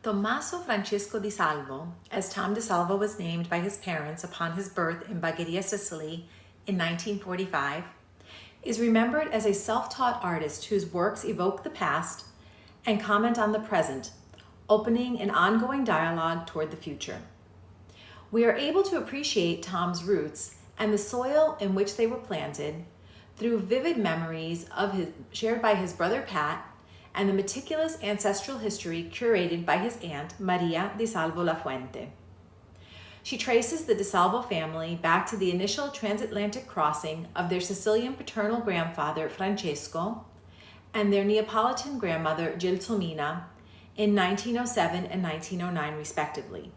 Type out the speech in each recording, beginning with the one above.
Tommaso Francesco DiSalvo, as Tom DiSalvo was named by his parents upon his birth in Bagheria, Sicily in 1945, is remembered as a self-taught artist whose works evoke the past and comment on the present, opening an ongoing dialogue toward the future. We are able to appreciate Tom's roots and the soil in which they were planted through vivid memories shared by his brother Pat and the meticulous ancestral history curated by his aunt, Maria DiSalvo La Fuente. She traces the DiSalvo family back to the initial transatlantic crossing of their Sicilian paternal grandfather, Francesco, and their Neapolitan grandmother, Gelsomina, in 1907 and 1909, respectively.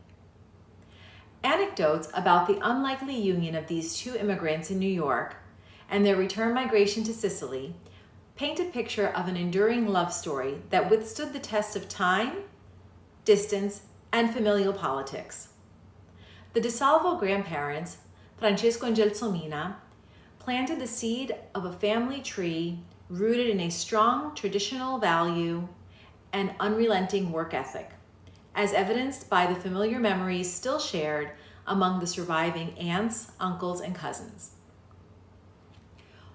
Anecdotes about the unlikely union of these two immigrants in New York and their return migration to Sicily paint a picture of an enduring love story that withstood the test of time, distance, and familial politics. The DiSalvo grandparents, Francesco and Gelsomina, planted the seed of a family tree rooted in a strong traditional value and unrelenting work ethic, as evidenced by the familiar memories still shared among the surviving aunts, uncles, and cousins.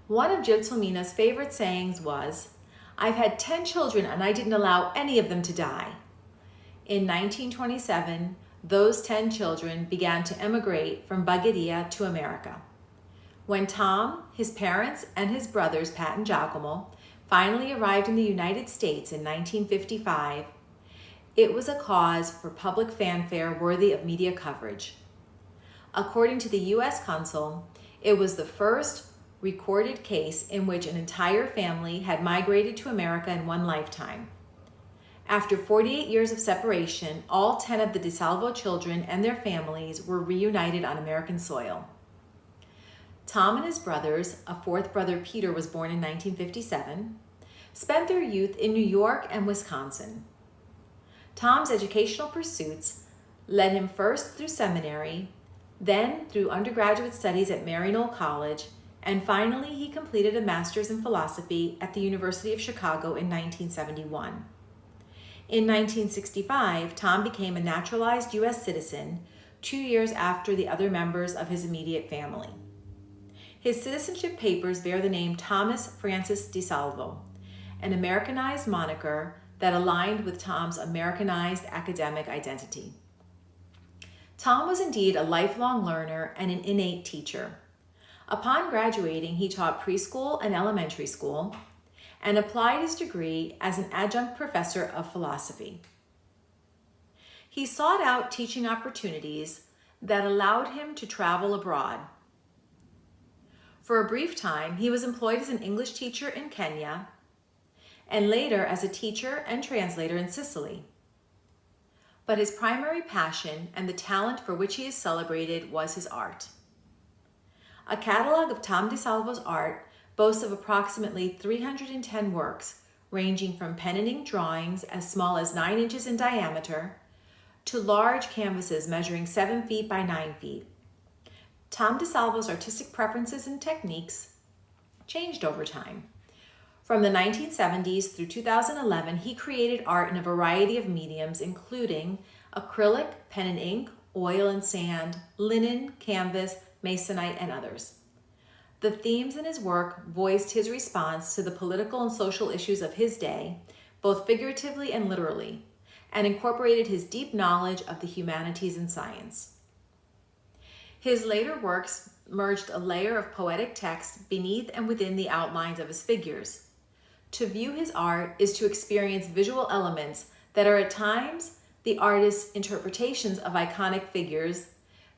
One of Gelsomina's favorite sayings was, "I've had 10 children and I didn't allow any of them to die." In 1927, those 10 children began to emigrate from Bagheria to America. When Tom, his parents, and his brothers, Pat and Giacomo, finally arrived in the United States in 1955, it was a cause for public fanfare worthy of media coverage. According to the U.S. consul, it was the first recorded case in which an entire family had migrated to America in one lifetime. After 48 years of separation, all 10 of the DiSalvo children and their families were reunited on American soil. Tom and his brothers, a fourth brother Peter was born in 1957, spent their youth in New York and Wisconsin. Tom's educational pursuits led him first through seminary, then through undergraduate studies at Maryknoll College, and finally he completed a master's in philosophy at the University of Chicago in 1971. In 1965, Tom became a naturalized U.S. citizen 2 years after the other members of his immediate family. His citizenship papers bear the name Thomas Francis DiSalvo, an Americanized moniker that aligned with Tom's Americanized academic identity. Tom was indeed a lifelong learner and an innate teacher. Upon graduating, he taught preschool and elementary school and applied his degree as an adjunct professor of philosophy. He sought out teaching opportunities that allowed him to travel abroad. For a brief time, he was employed as an English teacher in Kenya and later as a teacher and translator in Sicily. But his primary passion and the talent for which he is celebrated was his art. A catalog of Tom DiSalvo's art boasts of approximately 310 works, ranging from pen and ink drawings as small as 9 inches in diameter to large canvases measuring 7 feet by 9 feet. Tom DiSalvo's artistic preferences and techniques changed over time. From the 1970s through 2011, he created art in a variety of mediums, including acrylic, pen and ink, oil and sand, linen, canvas, masonite, and others. The themes in his work voiced his response to the political and social issues of his day, both figuratively and literally, and incorporated his deep knowledge of the humanities and science. His later works merged a layer of poetic text beneath and within the outlines of his figures. To view his art is to experience visual elements that are at times the artist's interpretations of iconic figures,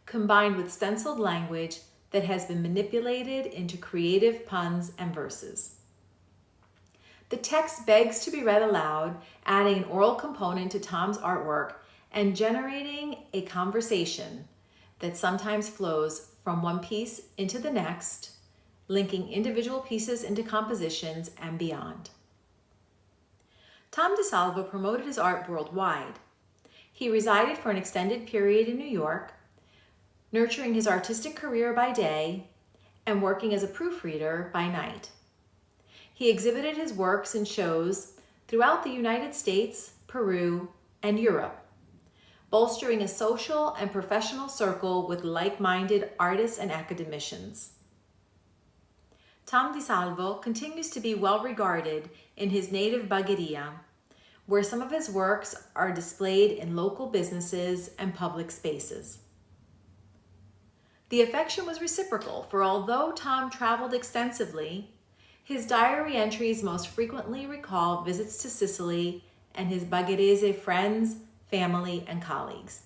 combined with stenciled language that has been manipulated into creative puns and verses. The text begs to be read aloud, adding an oral component to Tom's artwork and generating a conversation that sometimes flows from one piece into the next, linking individual pieces into compositions and beyond. Tom DiSalvo promoted his art worldwide. He resided for an extended period in New York, nurturing his artistic career by day and working as a proofreader by night. He exhibited his works in shows throughout the United States, Peru, and Europe, bolstering a social and professional circle with like-minded artists and academicians. Tom DiSalvo continues to be well regarded in his native Bagheria, where some of his works are displayed in local businesses and public spaces. The affection was reciprocal, for although Tom traveled extensively, his diary entries most frequently recall visits to Sicily and his Bagherese friends, family, and colleagues.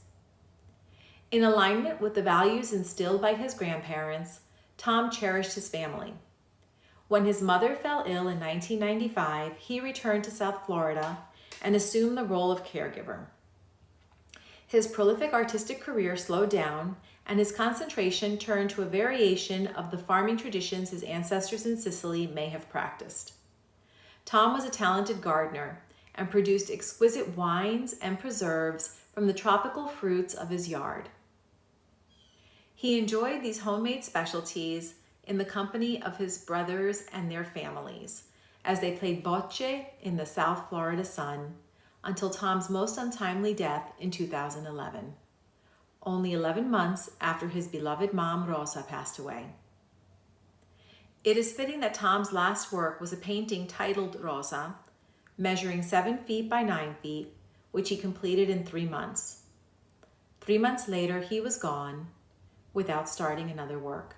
In alignment with the values instilled by his grandparents, Tom cherished his family. When his mother fell ill in 1995, he returned to South Florida and assumed the role of caregiver. His prolific artistic career slowed down, and his concentration turned to a variation of the farming traditions his ancestors in Sicily may have practiced. Tom was a talented gardener and produced exquisite wines and preserves from the tropical fruits of his yard. He enjoyed these homemade specialties in the company of his brothers and their families as they played bocce in the South Florida sun until Tom's most untimely death in 2011, only 11 months after his beloved mom, Rosa, passed away. It is fitting that Tom's last work was a painting titled Rosa, measuring 7 feet by 9 feet, which he completed in 3 months. 3 months later, he was gone without starting another work.